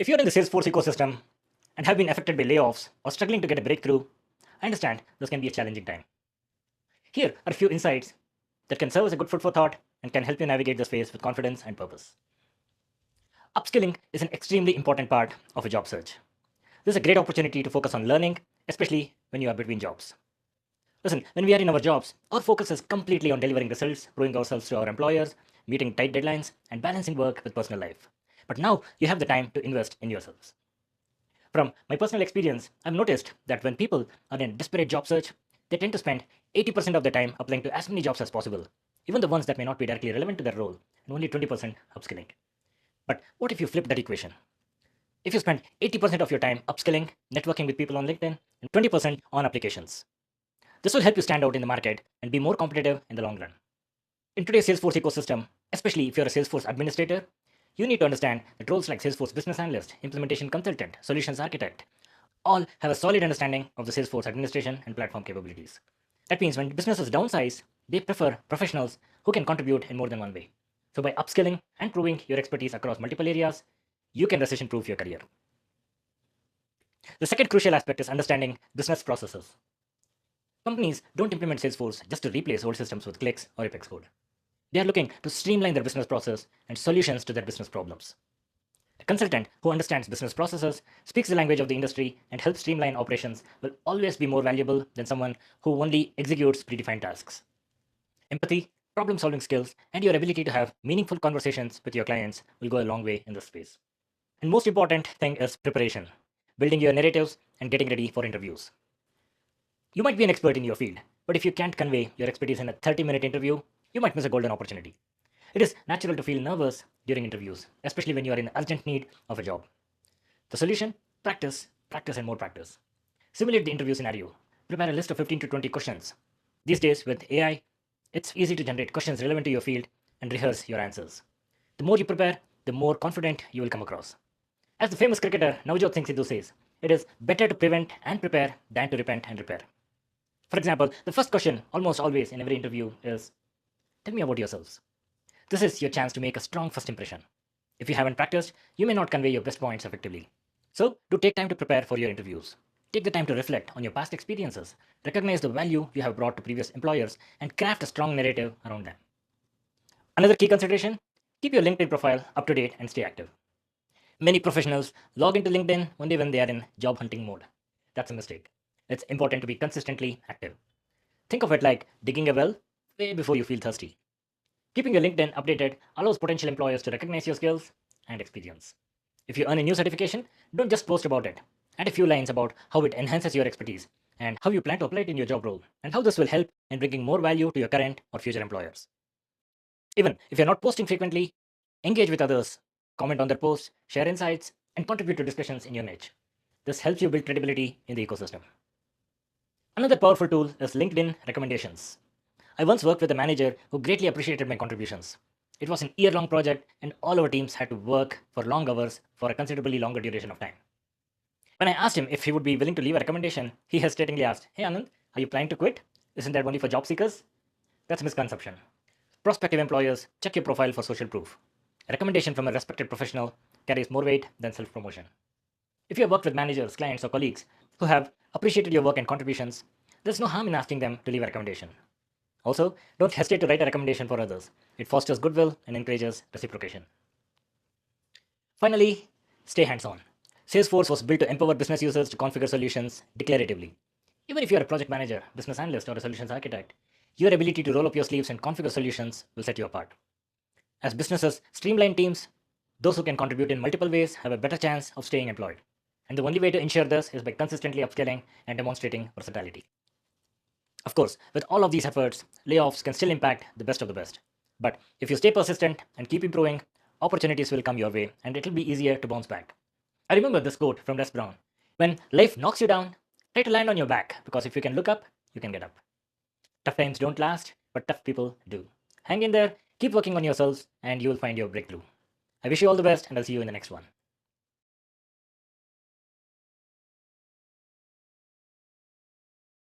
If you're in the Salesforce ecosystem and have been affected by layoffs or struggling to get a breakthrough, I understand this can be a challenging time. Here are a few insights that can serve as a good food for thought and can help you navigate this phase with confidence and purpose. Upskilling is an extremely important part of a job search. This is a great opportunity to focus on learning, especially when you are between jobs. Listen, when we are in our jobs, our focus is completely on delivering results, proving ourselves to our employers, meeting tight deadlines, and balancing work with personal life. But now you have the time to invest in yourselves. From my personal experience, I've noticed that when people are in a desperate job search, they tend to spend 80% of their time applying to as many jobs as possible, even the ones that may not be directly relevant to their role, and only 20% upskilling. But what if you flip that equation? If you spend 80% of your time upskilling, networking with people on LinkedIn, and 20% on applications, this will help you stand out in the market and be more competitive in the long run. In today's Salesforce ecosystem, especially if you're a Salesforce administrator, you need to understand that roles like Salesforce Business Analyst, Implementation Consultant, Solutions Architect all have a solid understanding of the Salesforce administration and platform capabilities. That means when businesses downsize, they prefer professionals who can contribute in more than one way. So by upskilling and proving your expertise across multiple areas, you can recession-proof your career. The second crucial aspect is understanding business processes. Companies don't implement Salesforce just to replace old systems with clicks or Apex code. They are looking to streamline their business process and solutions to their business problems. A consultant who understands business processes, speaks the language of the industry, and helps streamline operations will always be more valuable than someone who only executes predefined tasks. Empathy, problem-solving skills, and your ability to have meaningful conversations with your clients will go a long way in this space. And most important thing is preparation, building your narratives and getting ready for interviews. You might be an expert in your field, but if you can't convey your expertise in a 30-minute interview, you might miss a golden opportunity. It is natural to feel nervous during interviews, especially when you are in urgent need of a job. The solution? Practice, practice, and more practice. Simulate the interview scenario. Prepare a list of 15 to 20 questions. These days, with AI, it's easy to generate questions relevant to your field and rehearse your answers. The more you prepare, the more confident you will come across. As the famous cricketer Navjot Singh Sidhu says, it is better to prevent and prepare than to repent and repair. For example, the first question almost always in every interview is, tell me about yourselves. This is your chance to make a strong first impression. If you haven't practiced, you may not convey your best points effectively. So, do take time to prepare for your interviews. Take the time to reflect on your past experiences, recognize the value you have brought to previous employers, and craft a strong narrative around them. Another key consideration, keep your LinkedIn profile up to date and stay active. Many professionals log into LinkedIn only when they are in job hunting mode. That's a mistake. It's important to be consistently active. Think of it like digging a well way before you feel thirsty. Keeping your LinkedIn updated allows potential employers to recognize your skills and experience. If you earn a new certification, don't just post about it. Add a few lines about how it enhances your expertise and how you plan to apply it in your job role, and how this will help in bringing more value to your current or future employers. Even if you're not posting frequently, engage with others, comment on their posts, share insights, and contribute to discussions in your niche. This helps you build credibility in the ecosystem. Another powerful tool is LinkedIn recommendations. I once worked with a manager who greatly appreciated my contributions. It was an year-long project, and all our teams had to work for long hours for a considerably longer duration of time. When I asked him if he would be willing to leave a recommendation, he hesitatingly asked, "Hey Anand, are you planning to quit? Isn't that only for job seekers?" That's a misconception. Prospective employers check your profile for social proof. A recommendation from a respected professional carries more weight than self-promotion. If you have worked with managers, clients, or colleagues who have appreciated your work and contributions, there's no harm in asking them to leave a recommendation. Also, don't hesitate to write a recommendation for others. It fosters goodwill and encourages reciprocation. Finally, stay hands-on. Salesforce was built to empower business users to configure solutions declaratively. Even if you're a project manager, business analyst, or a solutions architect, your ability to roll up your sleeves and configure solutions will set you apart. As businesses streamline teams, those who can contribute in multiple ways have a better chance of staying employed. And the only way to ensure this is by consistently upscaling and demonstrating versatility. Of course, with all of these efforts, layoffs can still impact the best of the best. But if you stay persistent and keep improving, opportunities will come your way and it'll be easier to bounce back. I remember this quote from Les Brown: when life knocks you down, try to land on your back, because if you can look up, you can get up. Tough times don't last, but tough people do. Hang in there, keep working on yourselves, and you will find your breakthrough. I wish you all the best, and I'll see you in the next one.